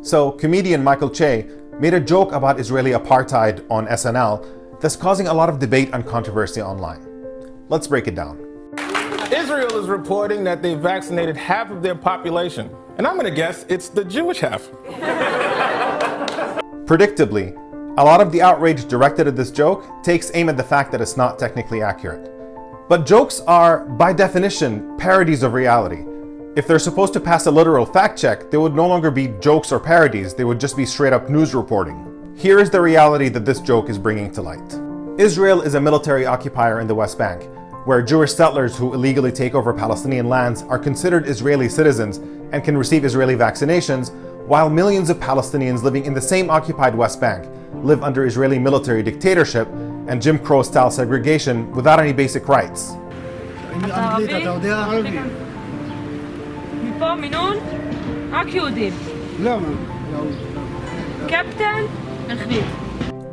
So, comedian Michael Che made a joke about Israeli apartheid on SNL that's causing a lot of debate and controversy online. Let's break it down. Israel is reporting that they vaccinated half of their population, and I'm gonna guess it's the Jewish half. Predictably, a lot of the outrage directed at this joke takes aim at the fact that it's not technically accurate. But jokes are, by definition, parodies of reality. If they're supposed to pass a literal fact check, they would no longer be jokes or parodies, they would just be straight up news reporting. Here is the reality that this joke is bringing to light. Israel is a military occupier in the West Bank, where Jewish settlers who illegally take over Palestinian lands are considered Israeli citizens and can receive Israeli vaccinations, while millions of Palestinians living in the same occupied West Bank live under Israeli military dictatorship and Jim Crow-style segregation without any basic rights. מפה מנון רק יהודים. קפטן החליט.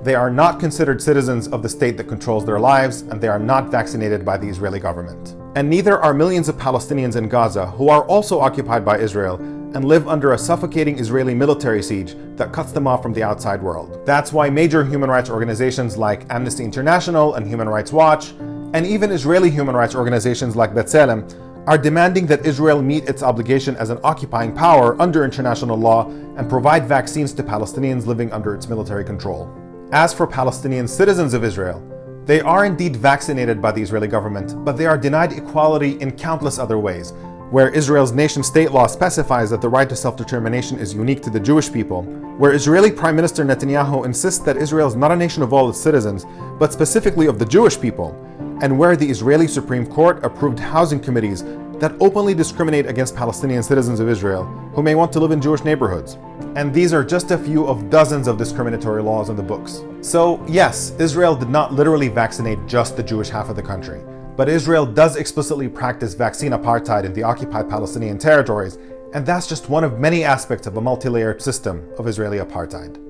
They are not considered citizens of the state that controls their lives, and they are not vaccinated by the Israeli government. And neither are millions of Palestinians in Gaza, who are also occupied by Israel and live under a suffocating Israeli military siege that cuts them off from the outside world. That's why major human rights organizations like Amnesty International and Human Rights Watch, and even Israeli human rights organizations like B'Tselem, are demanding that Israel meet its obligation as an occupying power under international law and provide vaccines to Palestinians living under its military control. As for Palestinian citizens of Israel, they are indeed vaccinated by the Israeli government, but they are denied equality in countless other ways, where Israel's nation-state law specifies that the right to self-determination is unique to the Jewish people, where Israeli Prime Minister Netanyahu insists that Israel is not a nation of all its citizens, but specifically of the Jewish people, and where the Israeli Supreme Court approved housing committees that openly discriminate against Palestinian citizens of Israel who may want to live in Jewish neighborhoods. And these are just a few of dozens of discriminatory laws in the books. So yes, Israel did not literally vaccinate just the Jewish half of the country, but Israel does explicitly practice vaccine apartheid in the occupied Palestinian territories, and that's just one of many aspects of a multi-layered system of Israeli apartheid.